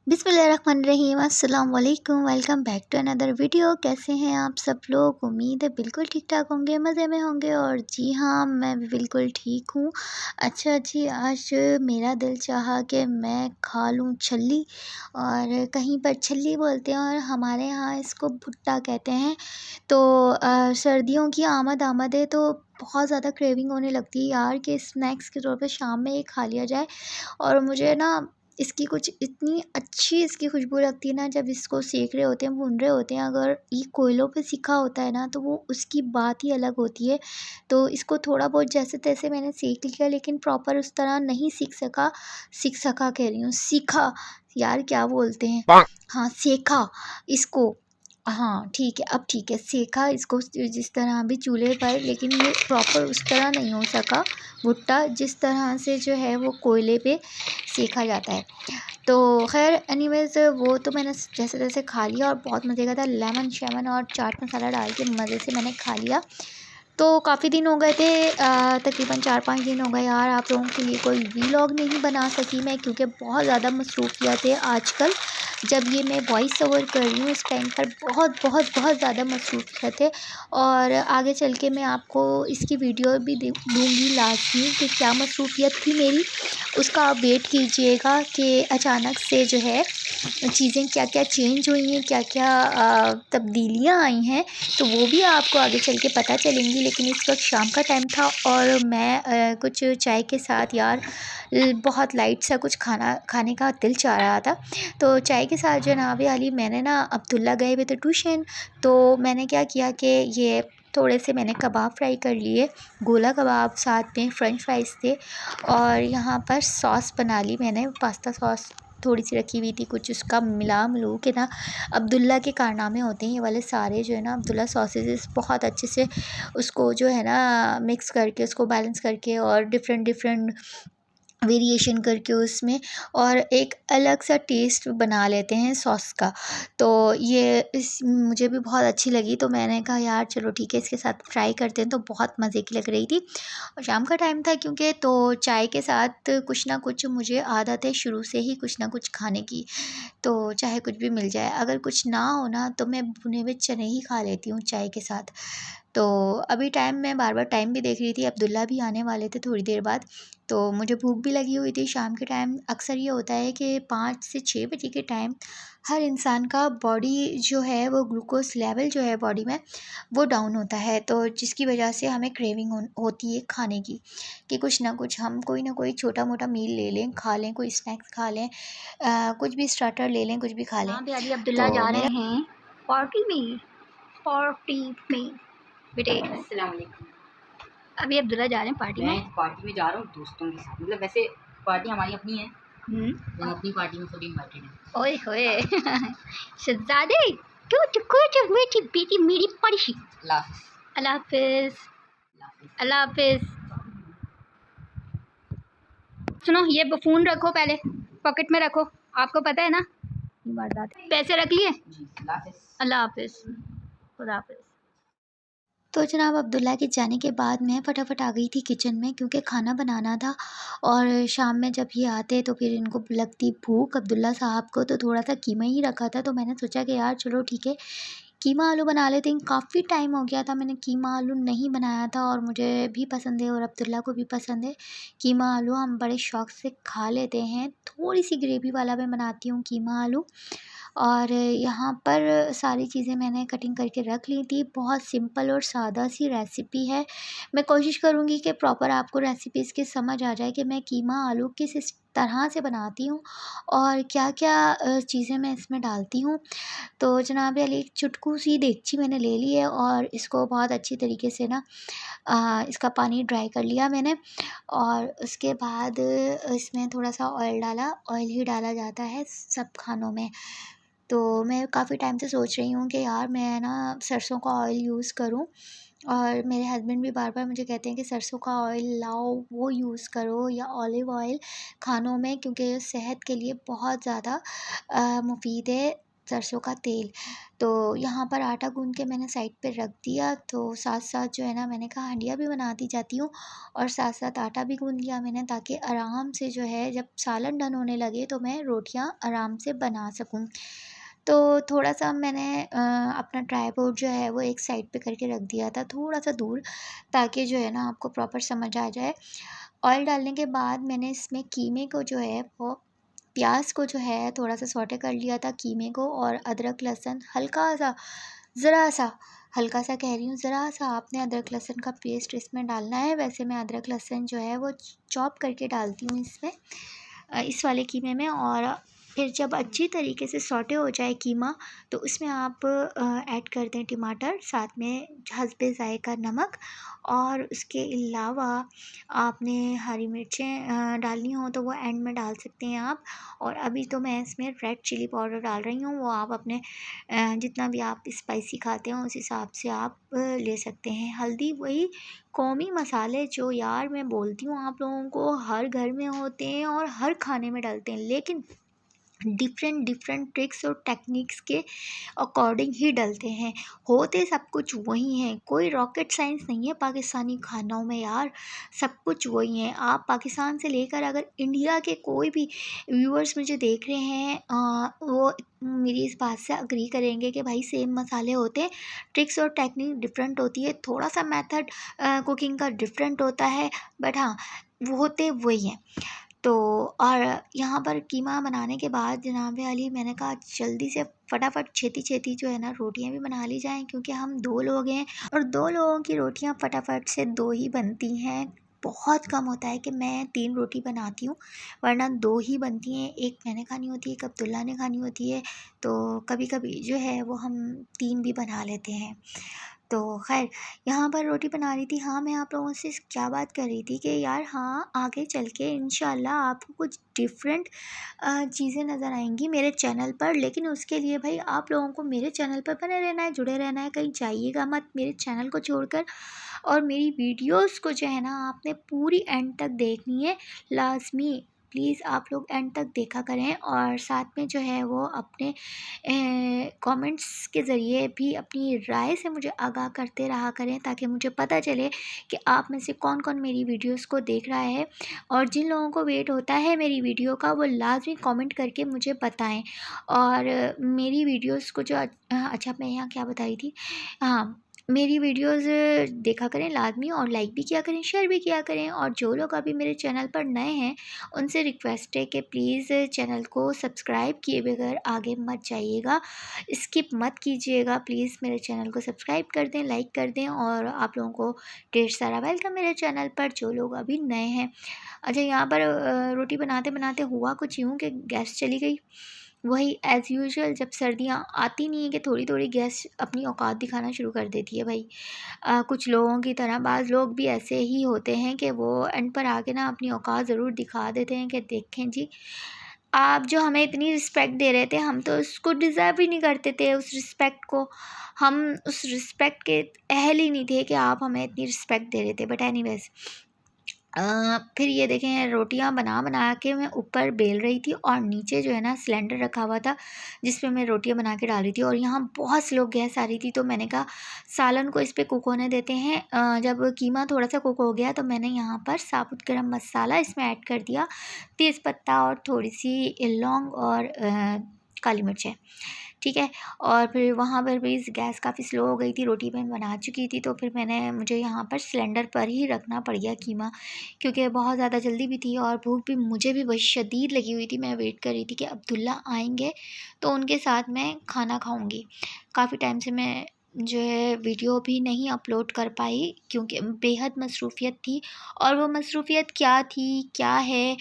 बिस्मिल्लाहिर्रहमानिर्रहीम अस्सलाम वालेकुम। Welcome back to another video. कैसे हैं आप सब लोग? उम्मीद है बिल्कुल ठीक ठाक होंगे, मज़े में होंगे। और जी हाँ, मैं भी बिल्कुल ठीक हूँ। अच्छा जी, आज मेरा दिल चाहा कि मैं खा लूँ छल्ली, और कहीं पर छल्ली बोलते हैं और हमारे यहाँ इसको भुट्टा कहते हैं। तो सर्दियों की आमद है, तो बहुत ज़्यादा क्रेविंग होने लगती है यार कि स्नैक्स के तौर पे शाम में ये खा लिया जाए। और मुझे ना इसकी कुछ इतनी अच्छी इसकी खुशबू लगती है ना, जब इसको सेक रहे होते हैं, भून रहे होते हैं। अगर ये कोयलों पे सिका होता है ना, तो वो उसकी बात ही अलग होती है। तो इसको थोड़ा बहुत जैसे तैसे मैंने सेक लिया, लेकिन प्रॉपर उस तरह नहीं सीख सका कह रही हूँ, सीखा। यार क्या बोलते हैं, हाँ सेका इसको। हाँ ठीक है, अब ठीक है, सेका इसको जिस तरह भी चूल्हे पर, लेकिन ये प्रॉपर उस तरह नहीं हो सका भुट्टा जिस तरह से जो है वो कोयले पे सेका जाता है। तो ख़ैर एनीवेज़ वो तो मैंने जैसे तैसे खा लिया और बहुत मज़े का था। लेमन शेमन और चाट मसाला डाल के मज़े से मैंने खा लिया। तो काफ़ी दिन हो गए थे, तकरीबन 4-5 दिन हो गए यार, आप लोगों के लिए कोई वीलॉग नहीं बना सकी मैं, क्योंकि बहुत ज़्यादा मसरूफ़ियत है आजकल। जब ये मैं वॉइस ओवर कर रही हूँ इस टाइम पर बहुत बहुत बहुत ज़्यादा मसरूफ़ियत है। और आगे चल के मैं आपको इसकी वीडियो भी दूँगी लाज़मी कि क्या मसरूफ़ियत थी मेरी। उसका आप वेट कीजिएगा कि अचानक से जो है चीज़ें क्या-क्या चेंज हुई हैं, क्या-क्या तब्दीलियाँ आई हैं, तो वो भी आपको आगे चल के पता चलेंगी। लेकिन इस वक़्त शाम का टाइम था और मैं कुछ चाय के साथ यार बहुत लाइट सा कुछ खाना खाने का दिल चाह रहा था। तो चाय के साथ जनाब अली, मैंने ना अब्दुल्ला गए हुए थे ट्यूशन, तो मैंने क्या किया कि ये थोड़े से मैंने कबाब फ्राई कर लिए, गोला कबाब, साथ में फ्रेंच फ्राइज़ थे। और यहाँ पर सॉस बना ली मैंने, पास्ता सॉस थोड़ी सी रखी हुई थी, कुछ उसका मिला मिलू के ना अब्दुल्ला के कारनामे होते हैं ये वाले सारे, जो है ना अब्दुल्ला सॉसेज़ बहुत अच्छे से उसको जो है ना मिक्स करके, उसको बैलेंस करके और डिफरेंट डिफरेंट वेरिएशन करके उसमें, और एक अलग सा टेस्ट बना लेते हैं सॉस का। तो ये इस मुझे भी बहुत अच्छी लगी, तो मैंने कहा यार चलो ठीक है, इसके साथ ट्राई करते हैं। तो बहुत मज़े की लग रही थी और शाम का टाइम था क्योंकि, तो चाय के साथ कुछ ना कुछ मुझे आदत है शुरू से ही कुछ ना कुछ खाने की। तो चाहे कुछ भी मिल जाए, अगर कुछ ना हो ना तो मैं भुने हुए चने ही खा लेती हूँ चाय के साथ। तो अभी टाइम, मैं बार-बार टाइम भी देख रही थी, अब्दुल्ला भी आने वाले थे थोड़ी देर बाद, तो मुझे भूख भी लगी हुई थी। शाम के टाइम अक्सर ये होता है कि 5 से 6 बजे के टाइम हर इंसान का बॉडी जो है वो ग्लूकोज़ लेवल जो है बॉडी में वो डाउन होता है, तो जिसकी वजह से हमें क्रेविंग होती है खाने की, कि कुछ ना कुछ हम कोई ना कोई छोटा-मोटा मील ले लें, खा लें, कोई स्नैक्स खा लें, कुछ भी स्टार्टर ले लें, कुछ भी खा लें। हाँ, भी अली अब्दुल्ला तो जा मेरा रहे हैं पार्टी में बेटे। अस्सलाम वालेकुम। अभी अब्दुल्ला जा रहे हैं पार्टी मैं में। पार्टी में जा रहा हूँ दोस्तों के साथ, मतलब वैसे पार्टी हमारी अपनी है, हम्म। हम अपनी पार्टी में सभी इनवाइटेड हैं। ओए होए शहजादे, कुछ मीठी बेटी मेरी पड़ोसी। अल्लाह हाफ़िज़। अल्लाह हाफिज। अल्लाह हाफ़िज़। अल्लाह हाफिज। सुनो, ये फ़ोन रखो, पहले पॉकेट में रखो, आपको पता है ना ये वारदात है। पैसे रख लिए। जी अल्लाह हाफ़िज़। अल्लाह हाफिज, खुदा हाफिज। तो जनाब अब्दुल्ला के जाने के बाद मैं फटाफट आ गई थी किचन में, क्योंकि खाना बनाना था। और शाम में जब ये आते तो फिर इनको लगती भूख अब्दुल्ला साहब को, तो थोड़ा सा कीमा ही रखा था, तो मैंने सोचा कि यार चलो ठीक है, कीमा आलू बना लेते हैं। काफ़ी टाइम हो गया था मैंने कीमा आलू नहीं बनाया था, और मुझे भी पसंद है और अब्दुल्ला को भी पसंद है कीमा आलू, हम बड़े शौक़ से खा लेते हैं। थोड़ी सी ग्रेवी वाला मैं बनाती हूँ कीमा आलू। और यहाँ पर सारी चीज़ें मैंने कटिंग करके रख ली थी। बहुत सिंपल और सादा सी रेसिपी है। मैं कोशिश करूँगी कि प्रॉपर आपको रेसिपी इसकी समझ आ जाए कि मैं कीमा आलू किस इस तरह से बनाती हूँ और क्या-क्या चीज़ें मैं इसमें डालती हूँ। तो जनाब अली, एक चुटकू सी देगची मैंने ले ली है और इसको बहुत अच्छी तरीके से ना इसका पानी ड्राई कर लिया मैंने। और उसके बाद इसमें थोड़ा-सा ऑयल डाला, ऑयल ही डाला जाता है सब खानों में। तो मैं काफ़ी टाइम से सोच रही हूँ कि यार मैं ना सरसों का ऑयल यूज़ करूँ, और मेरे हस्बैंड भी बार-बार मुझे कहते हैं कि सरसों का ऑयल लाओ, वो यूज़ करो, या ऑलिव ऑयल खानों में, क्योंकि सेहत के लिए बहुत ज़्यादा मुफ़ीद है। सरसों का तेल। तो यहाँ पर आटा गूँध के मैंने साइड पे रख दिया। तो साथ साथ जो है ना, मैंने कहा हंडिया भी बनाती जाती हूँ और साथ साथ आटा भी गूँध लिया मैंने, ताकि आराम से जो है जब सालन डन होने लगे तो मैं रोटियाँ आराम से बना सकूँ। तो थोड़ा-सा मैंने अपना ट्राइपॉड जो है वो एक साइड पे करके रख दिया था, थोड़ा-सा दूर, ताकि जो है ना आपको प्रॉपर समझ आ जाए। ऑयल डालने के बाद मैंने इसमें कीमे को जो है वो, प्याज को जो है थोड़ा-सा सौटे कर लिया था, कीमे को, और अदरक लहसुन हल्का-सा, ज़रा-सा, हल्का-सा कह रही हूँ, ज़रा-सा आपने अदरक लहसुन का पेस्ट इसमें डालना है। वैसे मैं अदरक लहसुन जो है वो चॉप करके डालती हूँ इसमें, इस वाले कीमे में। और फिर जब अच्छी तरीके से सौटे हो जाए कीमा, तो उसमें आप ऐड कर दें टमाटर, साथ में हस्बे ज़ायक़ा नमक, और उसके अलावा आपने हरी मिर्चें डालनी हो तो वो एंड में डाल सकते हैं आप। और अभी तो मैं इसमें रेड चिली पाउडर डाल रही हूँ, वो आप अपने जितना भी आप स्पाइसी खाते हो उस हिसाब से आप ले सकते हैं। हल्दी वही कौमी मसाले जो यार मैं बोलती हूँ आप लोगों को हर घर में होते हैं और हर खाने में डलते हैं, लेकिन डिफरेंट डिफरेंट ट्रिक्स और टेक्निक्स के अकॉर्डिंग ही डलते हैं। होते सब कुछ वही हैं, कोई रॉकेट साइंस नहीं है पाकिस्तानी खानों में यार, सब कुछ वही है। आप पाकिस्तान से लेकर अगर इंडिया के कोई भी व्यूअर्स मुझे देख रहे हैं, वो मेरी इस बात से अग्री करेंगे कि भाई सेम मसाले होते हैं, ट्रिक्स और टेक्निक डिफरेंट होती है, थोड़ा सा मेथड कुकिंग का डिफरेंट होता है, बट हाँ वो होते वही हैं। तो और यहाँ पर कीमा बनाने के बाद जनाब अली, मैंने कहा जल्दी से फटाफट छेती-छेती जो है ना रोटियाँ भी बना ली जाएँ, क्योंकि हम 2 लोग हैं और 2 लोगों की रोटियाँ फटाफट से 2 ही बनती हैं। बहुत कम होता है कि मैं 3 रोटी बनाती हूँ, वरना 2 ही बनती हैं। एक मैंने खानी होती है, एक अब्दुल्ला ने खानी होती है, तो कभी-कभी जो है वो हम 3 भी बना लेते हैं। तो ख़ैर यहाँ पर रोटी बना रही थी। हाँ, मैं आप लोगों से क्या बात कर रही थी कि यार हाँ, आगे चल के इंशाल्लाह आपको कुछ डिफरेंट चीज़ें नज़र आएंगी मेरे चैनल पर, लेकिन उसके लिए भाई आप लोगों को मेरे चैनल पर बने रहना है, जुड़े रहना है, कहीं जाइएगा मत मेरे चैनल को छोड़कर। और मेरी वीडियोस को जो है ना आपने पूरी एंड तक देखनी है, लाजमी प्लीज़ आप लोग एंड तक देखा करें। और साथ में जो है वो अपने कमेंट्स के ज़रिए भी अपनी राय से मुझे आगाह करते रहा करें, ताकि मुझे पता चले कि आप में से कौन कौन मेरी वीडियोस को देख रहा है। और जिन लोगों को वेट होता है मेरी वीडियो का, वो लाजमी कमेंट करके मुझे बताएं। और मेरी वीडियोस को जो अच्छा मैं यहाँ क्या बता रही थी, हाँ, मेरी वीडियोस देखा करें लाजमी, और लाइक भी किया करें, शेयर भी किया करें। और जो लोग अभी मेरे चैनल पर नए हैं उनसे रिक्वेस्ट है कि प्लीज़ चैनल को सब्सक्राइब किए बगैर आगे मत जाइएगा, स्किप मत कीजिएगा। प्लीज़ मेरे चैनल को सब्सक्राइब कर दें, लाइक कर दें, और आप लोगों को ढेर सारा वेलकम मेरे चैनल पर, जो लोग अभी नए हैं। अच्छा, यहाँ पर रोटी बनाते बनाते हुआ कुछ यूँ कि गैस चली गई। वही एज़ यूजुअल, जब सर्दियाँ आती नहीं है कि थोड़ी थोड़ी गैस अपनी औकात दिखाना शुरू कर देती है भाई। कुछ लोगों की तरह बाज़ लोग भी ऐसे ही होते हैं कि वो एंड पर आके ना अपनी औकात ज़रूर दिखा देते हैं कि देखें जी, आप जो हमें इतनी रिस्पेक्ट दे रहे थे, हम तो उसको डिज़र्व ही नहीं करते थे, उस रिस्पेक्ट को। हम उस रिस्पेक्ट के अहल ही नहीं थे कि आप हमें इतनी रिस्पेक्ट दे रहे थे। बट एनीवेज़, फिर ये देखें रोटियां बना बना के मैं ऊपर बेल रही थी, और नीचे जो है ना सिलेंडर रखा हुआ था जिस पे मैं रोटियां बना के डाल रही थी। और यहाँ बहुत स्लो गैस आ रही थी, तो मैंने कहा सालन को इस पे कुक होने देते हैं। जब कीमा थोड़ा सा कुक हो गया तो मैंने यहाँ पर साबुत गरम मसाला इसमें ऐड कर दिया, तेज़पत्ता और थोड़ी सी लौंग और काली मिर्चें, ठीक है। और फिर वहाँ पर भी गैस काफ़ी स्लो हो गई थी, रोटी मैं बना चुकी थी, तो फिर मुझे यहाँ पर सिलेंडर पर ही रखना पड़ गया कीमा, क्योंकि बहुत ज़्यादा जल्दी भी थी और भूख भी मुझे भी बड़ी शदीद लगी हुई थी। मैं वेट कर रही थी कि अब्दुल्ला आएंगे तो उनके साथ मैं खाना खाऊंगी। काफ़ी टाइम से मैं जो है वीडियो भी नहीं अपलोड कर पाई, क्योंकि बेहद मसरूफ़ियत थी। और वो मसरूफ़ियत क्या थी, क्या है,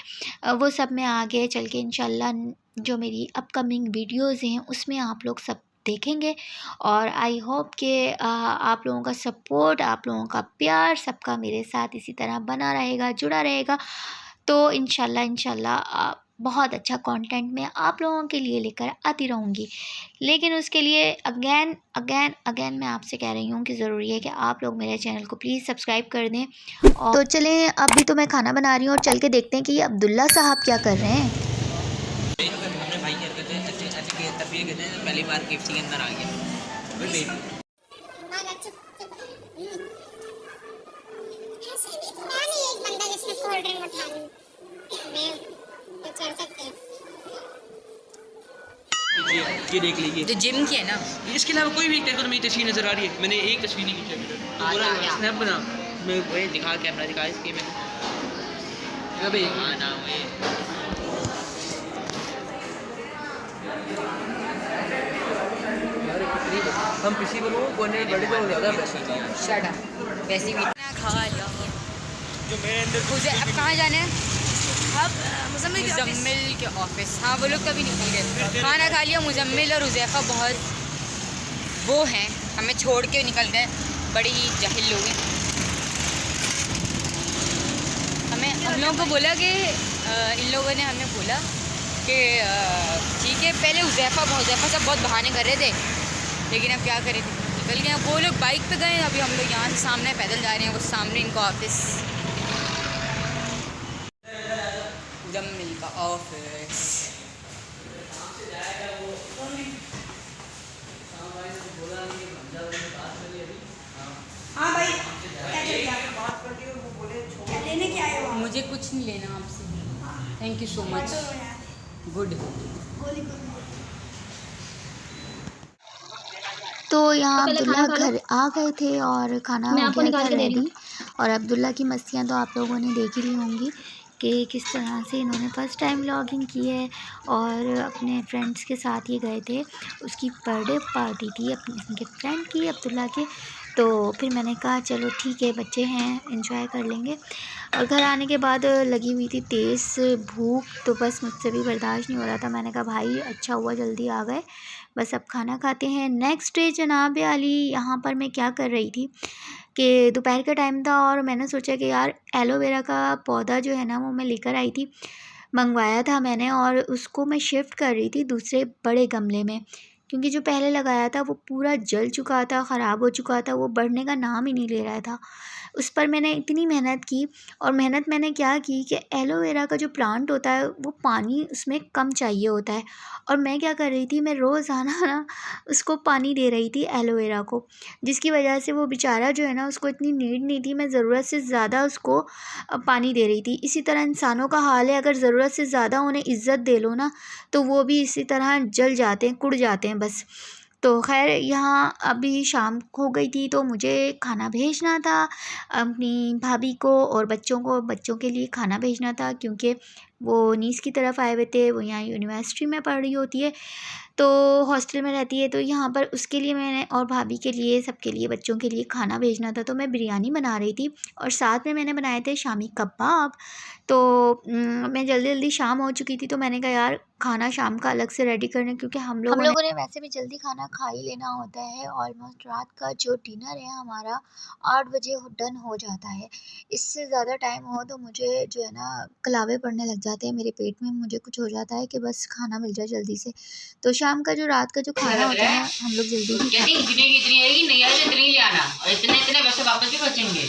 वो सब मैं आगे चल के इंशाल्लाह जो मेरी अपकमिंग वीडियोज़ हैं उसमें आप लोग सब देखेंगे। और आई होप कि आप लोगों का सपोर्ट, आप लोगों का प्यार, सबका मेरे साथ इसी तरह बना रहेगा, जुड़ा रहेगा। तो इंशाल्लाह बहुत अच्छा कंटेंट मैं आप लोगों के लिए लेकर आती रहूँगी। लेकिन उसके लिए अगेन अगेन अगेन मैं आपसे कह रही हूँ कि ज़रूरी है कि आप लोग मेरे चैनल को प्लीज़ सब्सक्राइब कर दें। और तो चलें, अभी तो मैं खाना बना रही हूँ और चल के देखते हैं कि ये अब्दुल्ला साहब क्या कर रहे हैं। हमने भाई की हरकतें ऐसे ऐसे तस्वीर कहते हैं पहली बार KFC के अंदर आ गया। ये देख लीजिए जो जिम की है ना, इसके अलावा कोई भी तेरे को तो मेरी तस्वीर नजर आ रही है। मैंने एक तस्वीर नहीं खींची अभी तक। तो बोला स्नैप बना मैं वही दिखा कैमरा दिखा इसके में। अबे हाँ ना वही हम किसी को कोने बड़े को ज़्यादा बेस्ट होता है। Shut up. वैसे भी इतना खा लिया जो मेरे अंदर मुझे। अब कहाँ जाना है? अब मुजम्मिल के ऑफिस। हाँ वो लोग कभी निकल गए, खाना खा लिया। मुजम्मिल और हुज़ैफ़ा बहुत वो हैं, हमें छोड़ के निकल गए। बड़े ही जाहिल लोग हैं। हम लोगों को बोला कि इन लोगों ने हमें बोला कि ठीक है, पहले हुज़ैफ़ा सब बहुत बहाने कर रहे थे, लेकिन अब क्या करें, निकल गए। वो लोग बाइक पे गए, अभी हम लोग यहाँ से सामने पैदल जा रहे हैं। वो सामने इनका ऑफिस, मुजम्मिल का ऑफिस। हाँ भाई, क्या चाहिए आपको? बात करके वो बोले क्या लेने क्या आए हो आप? मुझे कुछ नहीं लेना आपसे, thank you so much. Good. तो यहाँ पहले अब्दुल्ला खाना खा लो। घर आ गए थे और खाना मैं हो आपको गया निकाल था के दे रही रेडी। और अब्दुल्ला की मस्तियाँ तो आप लोगों ने देख ही ली होंगी कि किस तरह से इन्होंने फ़र्स्ट टाइम व्लॉगिंग की है और अपने फ्रेंड्स के साथ ये गए थे। उसकी बर्थडे पार्टी थी अपनी उनके फ्रेंड की, अब्दुल्ला के। तो फिर मैंने कहा चलो ठीक है, बच्चे हैं, एंजॉय कर लेंगे। और घर आने के बाद लगी हुई थी तेज़ भूख, तो बस मुझसे भी बर्दाश्त नहीं हो रहा था। मैंने कहा भाई अच्छा हुआ जल्दी आ गए, बस अब खाना खाते हैं। नेक्स्ट डे जनाब आली यहाँ पर मैं क्या कर रही थी कि दोपहर का टाइम था और मैंने सोचा कि यार एलोवेरा का पौधा जो है ना वो मैं लेकर आई थी, मंगवाया था मैंने, और उसको मैं शिफ्ट कर रही थी दूसरे बड़े गमले में, क्योंकि जो पहले लगाया था वो पूरा जल चुका था, ख़राब हो चुका था, वो बढ़ने का नाम ही नहीं ले रहा था। उस पर मैंने इतनी मेहनत की, और मेहनत मैंने क्या की कि एलोवेरा का जो प्लांट होता है वो पानी उसमें कम चाहिए होता है, और मैं क्या कर रही थी, मैं रोज़ाना ना उसको पानी दे रही थी एलोवेरा को, जिसकी वजह से वो बेचारा जो है ना उसको इतनी नीड नहीं थी, मैं ज़रूरत से ज़्यादा उसको पानी दे रही थी। इसी तरह इंसानों का हाल है, अगर ज़रूरत से ज़्यादा उन्हें इज़्ज़त दे लो ना तो वो भी इसी तरह जल जाते हैं, कुड़ जाते हैं बस। तो खैर यहाँ अभी शाम हो गई थी तो मुझे खाना भेजना था अपनी भाभी को, और बच्चों के लिए खाना भेजना था, क्योंकि वो नीस की तरफ आए हुए थे। वो यहाँ यूनिवर्सिटी में पढ़ रही होती है, तो हॉस्टल में रहती है, तो यहाँ पर उसके लिए मैंने और भाभी के लिए सबके लिए बच्चों के लिए खाना भेजना था। तो मैं बिरयानी बना रही थी और साथ में मैंने बनाए थे शामी कबाब। तो मैं जल्दी शाम हो चुकी थी, तो मैंने कहा यार खाना शाम का अलग से रेडी करना, क्योंकि हम लोगों ने वैसे भी जल्दी खाना खा ही लेना होता है। ऑलमोस्ट रात का जो डिनर है हमारा 8 बजे डन हो जाता है। इससे ज़्यादा टाइम हो तो मुझे जो है ना कलावे पड़ने लग जाते हैं मेरे पेट में, मुझे कुछ हो जाता है कि बस खाना मिल जाए जल्दी से। तो शाम का जो रात का जो खाना होता है हम लोग जल्दी ही कहती इतनी आएगी, नहीं आएगी इतनी ले आना, और इतने वैसे वापस भी बचेंगे।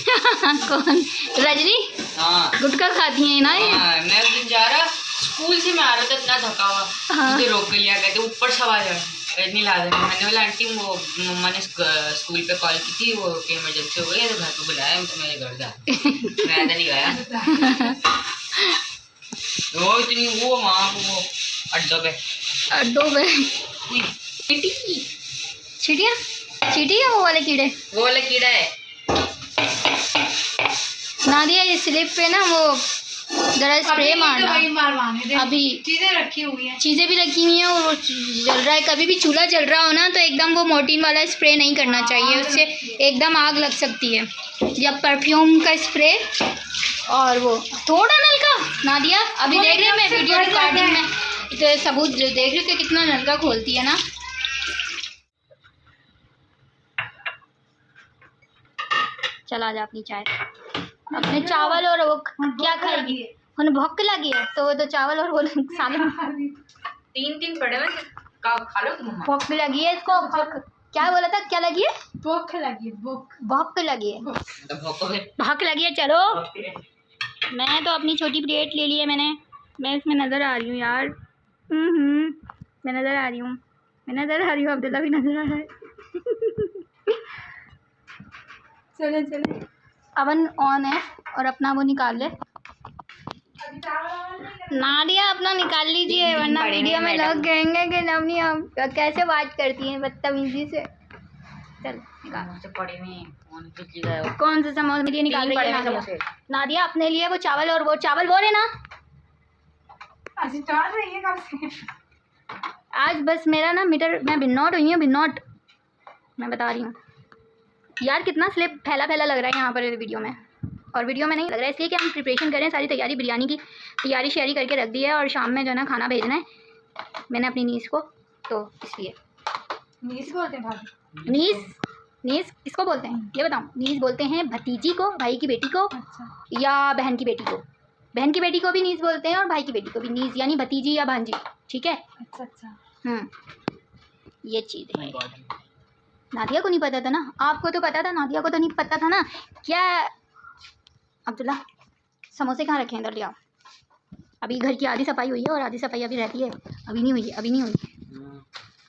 कौन? रजनी हाँ गुटखा खाती हैं ना ये? हाँ, मैं उस दिन जा रहा स्कूल से, मैं आ रहा था इतना थका हुआ, मुझे रोक के लिया, कहते ऊपर सवाल है इतनी लाजमी। मैंने बोला आंटी वो मम्मा ने स्कूल पे कॉल की थी, वो कि इमरजेंसी हो गई है तो घर पे बुलाया, तो मेरे घर जा मैं तो नहीं गया। वो इतनी वो वहाँ वो अड्डों पे चीटी है वो वाले कीड़े। वो वाला कीड़ा है। नादिया ये स्लिप पे ना वो जरा स्प्रे मारना। अभी चीजें रखी हुई हैं, चीज़ें भी रखी हुई हैं और वो जल रहा है। कभी भी चूल्हा जल रहा हो ना तो एकदम वो मोर्टीन वाला स्प्रे नहीं करना चाहिए, उससे एकदम आग लग सकती है। या परफ्यूम का स्प्रे, और वो थोड़ा नलका नादिया अभी देख रहे हैं, मैं वीडियो रिकॉर्डिंग में तो सबूत देख रही हूँ कि कितना नलका खोलती है ना। चला जा अपनी चाय, अपने चावल और वो क्या खाएगी, उन्हें भूख लगी है तो वो तो चावल और वो सालन 3 पड़े हुए खा लो तुम। भूख लगी है इसको। क्या बोला था, क्या लगी है? भूख लगी है, भूख लगी है, भूख लगी है। चलो मैं तो अपनी छोटी प्लेट ले ली है मैंने, मैं इसमें नज़र आ रही हूँ यार। मैं नज़र आ रही हूँ, मैं नज़र आ रही हूँ, अब्दुल्ला भी नज़र आ रहा है। चले चले, अवन ऑन है और अपना वो निकाल ले। नादिया अपना निकाल लीजिए वरना वीडियो में लोग कहेंगे कि नवनी आप कैसे बात करती हैं बदतमीजी से। चल निकाल। पड़े में कौन से समोसे मेरे लिए निकाल रही है नादिया? नादिया अपने लिए वो चावल, और वो चावल वो लेना डाल रही है कब से। आज बस मेरा ना मीटर, मैं बिनौट हुई हूँ, बिनौट मैं बता रही हूँ यार। कितना स्लिप फैला फैला लग रहा है यहाँ पर वीडियो में, और वीडियो में नहीं लग रहा है इसलिए कि हम प्रिपरेशन करें, सारी तैयारी बिरयानी की तैयारी शेयरी करके रख दी है और शाम में जो है ना खाना भेजना है मैंने अपनी नीस को, तो इसलिए। नीस बोलते हैं भाभी? नीस, नीस किसको बोलते हैं ये बताओ? नीस बोलते हैं भतीजी को, भाई की बेटी को, अच्छा। या बहन की बेटी को। बहन की बेटी को भी नीस बोलते हैं और भाई की बेटी को भी नीस, यानी भतीजी या भांजी, ठीक है। अच्छा अच्छा। ये चीज़ है। नादिया को नहीं पता था ना, आपको तो पता था, नादिया को तो नहीं पता था ना। क्या अब्दुल्ला समोसे कहाँ रखे हैं? इधर ले आओ। अभी घर की आधी सफाई हुई है और आधी सफाई अभी रहती है, अभी नहीं हुई है, अभी नहीं हुई।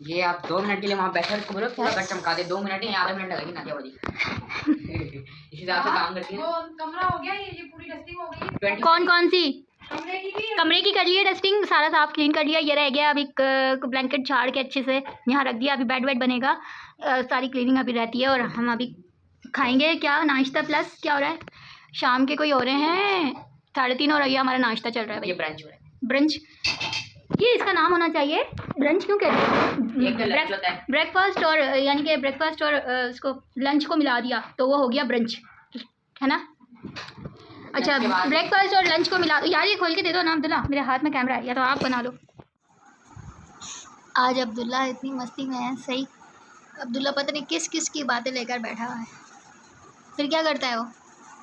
ये आप 2 मिनट के लिए वहाँ बैठे को बोलो पूरा घर चमका दे। 2 मिनट या आधा मिनट लगेगी नादिया वाली। इस हिसाब से काम करती है। वो कमरा हो गया, ये पूरी डस्टिंग हो गई। कौन कौन सी? कमरे की भी। कमरे की कर ली है डस्टिंग, सारा साफ क्लीन कर लिया। ये रह गया अभी ब्लैंकेट झाड़ के अच्छे से यहाँ रख दिया, अभी बेड वेड बनेगा। सारी क्लीनिंग अभी रहती है और हम अभी खाएंगे क्या नाश्ता, प्लस क्या हो रहा है शाम के कोई हो रहे हैं 3:30 हो रही है, हमारा नाश्ता चल रहा है भाई। ये ब्रंच हो रहा है। ब्रंच, ये इसका नाम होना चाहिए ब्रंच, क्यों कहते हैं? एक तो लंच होता है। ब्रेकफास्ट और यानी कि ब्रेकफास्ट और उसको लंच को मिला दिया तो वो हो गया ब्रंच, है ना? अच्छा, ब्रेकफास्ट और लंच को मिला। यार ये खोल के दे दो ना अब्दुल्ला, मेरे हाथ में कैमरा है, या तो आप बना लो। आज अब्दुल्ला इतनी मस्ती में है, सही। अब्दुल्ला पता नहीं किस किस की बातें लेकर बैठा हुआ है। फिर क्या करता है वो,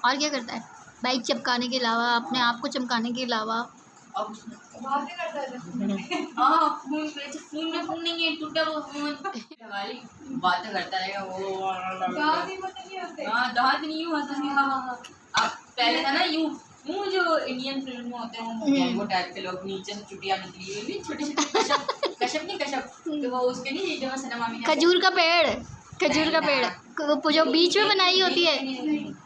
और क्या करता है? बाइक चमकाने के अलावा, अपने आप को चमकाने के अलावा बातें करता है। हाँ, फोन नहीं है, टूटा वो फोन वाली बातें करता रहेगा वो। दांत ही पता नहीं होते। हाँ, दांत नहीं यूँ हंसते। हाँ, अब पहले था ना यूँ जो इंडियन फिल्म में होते हैं वो टाइप के लोग, नीचे से चुटिया निकली हुई छोटी छोटी कश्यप नहीं कश्यप, तो वो उसके नहीं जो सना मामी खजूर का पेड़, खजूर का पेड़ जो बीच में बनाई होती है।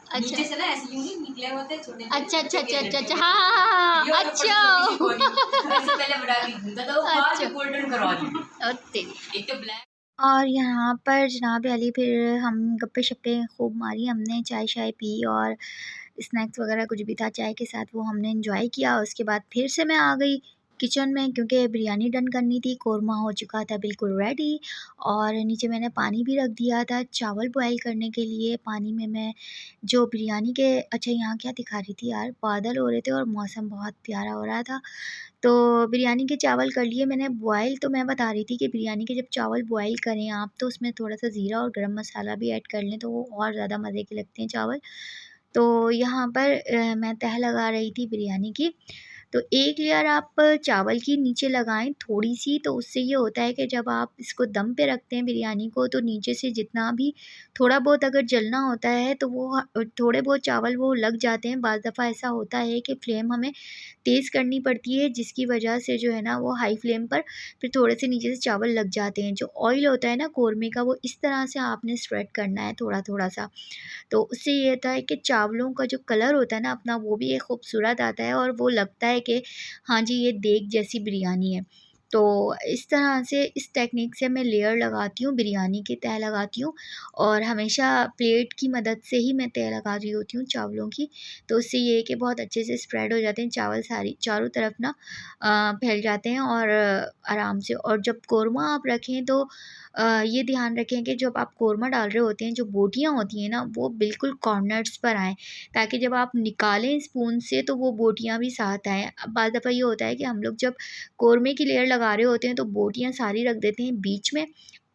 अच्छा, नीचे से ना ऐसे यूँ नहीं निकले होते छोटे। अच्छा अच्छा अच्छा अच्छा अच्छा, हाँ हाँ हाँ, अच्छा ऐसे पहले बड़ा नहीं घूमता था वो, बाद में गोल्डन करवा दी। एक तो ब्लैक। और यहाँ पर जनाब अली फिर हम गप्पे शप्पे खूब मारी हमने, चाय शाय पी और स्नैक्स वगैरह कुछ भी था चाय के साथ वो हमने एंजॉय किया। उसके बाद फिर से मैं आ गई किचन में क्योंकि बिरयानी डन करनी थी। कोरमा हो चुका था बिल्कुल रेडी और नीचे मैंने पानी भी रख दिया था चावल बॉयल करने के लिए। पानी में मैं जो बिरयानी के, अच्छा यहाँ क्या दिखा रही थी यार, बादल हो रहे थे और मौसम बहुत प्यारा हो रहा था। तो बिरयानी के चावल कर लिए मैंने बॉयल। तो मैं बता रही थी कि बिरयानी के जब चावल बॉयल करें आप तो उसमें थोड़ा सा ज़ीरा और गरम मसाला भी ऐड कर लें तो वो और ज़्यादा मज़े के लगते हैं चावल। तो यहाँ पर मैं तह लगा रही थी बिरयानी की। तो एक लेयर आप चावल की नीचे लगाएं थोड़ी-सी, तो उससे ये होता है कि जब आप इसको दम पे रखते हैं बिरयानी को तो नीचे से जितना भी थोड़ा बहुत अगर जलना होता है तो वो थोड़े बहुत चावल वो लग जाते हैं। बाज़ दफ़ा ऐसा होता है कि फ्लेम हमें तेज़ करनी पड़ती है जिसकी वजह से जो है ना वो हाई फ्लेम पर फिर थोड़े से नीचे से चावल लग जाते हैं। जो ऑयल होता है ना कोरमे का वो इस तरह से आपने स्प्रेड करना है थोड़ा-थोड़ा सा। तो उससे ये होता है कि चावलों का जो कलर होता है ना अपना वो भी एक खूबसूरत आता है और वो लगता है कि हाँ जी ये देग जैसी बिरयानी है। तो इस तरह से इस टेक्निक से मैं लेयर लगाती हूँ, बिरयानी की तह लगाती हूँ और हमेशा प्लेट की मदद से ही मैं तह लगा रही होती हूँ चावलों की। तो उससे ये है कि बहुत अच्छे से स्प्रेड हो जाते हैं चावल सारी चारों तरफ ना फैल जाते हैं और आराम से। और जब कोरमा आप रखें तो ये ध्यान रखें कि जब आप कोरमा डाल रहे होते हैं जो बोटियाँ होती हैं ना वो बिल्कुल कॉर्नर्स पर आएँ ताकि जब आप निकालें स्पून से तो वो बोटियाँ भी साथ आएँ। अब बाज़ दफ़ा ये होता है कि हम लोग जब कोरमे की लेयर लगा रहे होते हैं तो बोटियाँ सारी रख देते हैं बीच में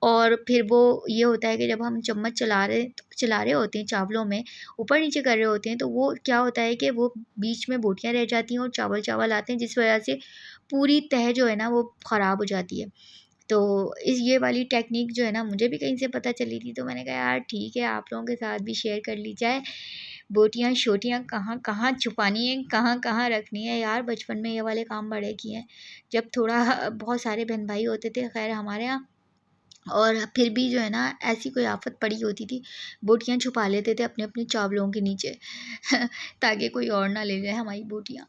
और फिर वो ये होता है कि जब हम चम्मच चला रहे होते हैं चावलों में ऊपर नीचे कर रहे होते हैं तो वो क्या होता है कि वो बीच में बोटियाँ रह जाती हैं और चावल आते हैं जिस वजह से पूरी तह जो है ना वो ख़राब हो जाती है। तो ये वाली टेक्निक जो है ना मुझे भी कहीं से पता चली थी तो मैंने कहा यार ठीक है आप लोगों के साथ भी शेयर कर ली जाए। बोटियाँ शोटियाँ कहाँ कहाँ छुपानी है, कहाँ कहाँ रखनी है यार। बचपन में ये वाले काम बड़े किए हैं, जब थोड़ा बहुत सारे बहन भाई होते थे खैर हमारे यहाँ। और फिर भी जो है ना ऐसी कोई आफत पड़ी होती थी, बोटियाँ छुपा लेते थे अपने अपने चावलों के नीचे ताकि कोई और ना ले जाए हमारी बोटियाँ।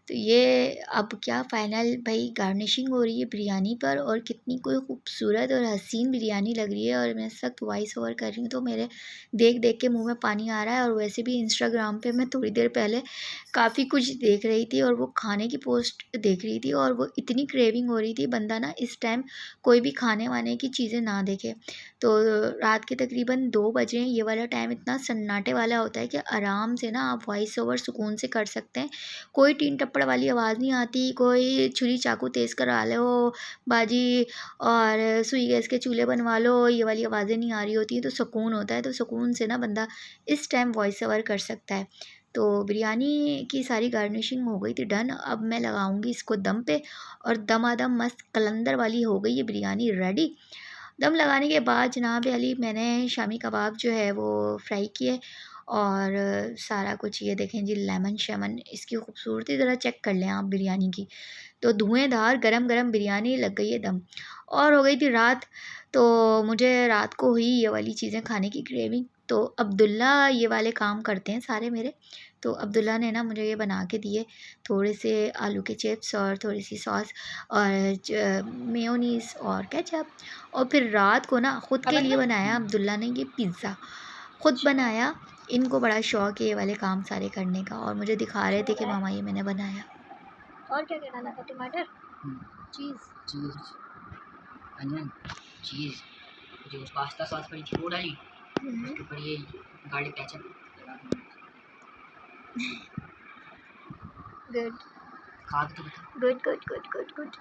तो ये अब क्या फ़ाइनल भाई गार्निशिंग हो रही है बिरयानी पर, और कितनी कोई खूबसूरत और हसीन बिरयानी लग रही है। और मैं इस वक्त वॉइस ओवर कर रही हूँ तो मेरे देख देख के मुंह में पानी आ रहा है। और वैसे भी इंस्टाग्राम पे मैं थोड़ी देर पहले काफ़ी कुछ देख रही थी और वो खाने की पोस्ट देख रही थी, और वो इतनी क्रेविंग हो रही थी, बंदा ना इस टाइम कोई भी खाने वाने की चीज़ें ना देखे। तो रात के तकरीबन 2 बजे हैं, ये वाला टाइम इतना सन्नाटे वाला होता है कि आराम से ना आप वॉइस ओवर सुकून से कर सकते हैं। कोई टीन टप्पड़ वाली आवाज़ नहीं आती, कोई छुरी चाकू तेज़ करा लो बाजी, और सुई गैस के चूल्हे बनवा लो, ये वाली आवाज़ें नहीं आ रही होती हैं। तो सुकून होता है, तो सुकून से ना बंदा इस टाइम वॉइस ओवर कर सकता है। तो बिरयानी की सारी गार्निशिंग हो गई थी डन। अब मैं लगाऊंगी इसको दम पे, और दमादम मस्त कलंदर वाली हो गई है बिरयानी रेडी। दम लगाने के बाद जनाब अली मैंने शामी कबाब जो है वो फ्राई किए, और सारा कुछ ये देखें जी, लेमन शेमन, इसकी खूबसूरती ज़रा चेक कर लें आप बिरयानी की। तो धुएंधार गरम गरम बिरयानी लग गई है दम, और हो गई थी रात। तो मुझे रात को हुई ये वाली चीज़ें खाने की क्रेविंग। तो अब्दुल्ला ये वाले काम करते हैं सारे मेरे। तो अब्दुल्ला ने ना मुझे ये बना के दिए, थोड़े से आलू के चिप्स और थोड़ी सी सॉस और मेयोनीज़ और केचप। और फिर रात को ना ख़ुद के लिए बनाया अब्दुल्ला ने ये पिज़्ज़ा, ख़ुद बनाया। इनको बड़ा शौक़ है ये वाले काम सारे करने का, और मुझे दिखा रहे थे कि मामा ये मैंने बनाया। और क्या क्या डाला था? टमाटर, चीज़, अनियन, चीज़, जो पास्ता सॉस पड़ी थी वो डाली, उसके ऊपर ये गार्लिक केचप। गुड, खा के तो बता। Good good good good good.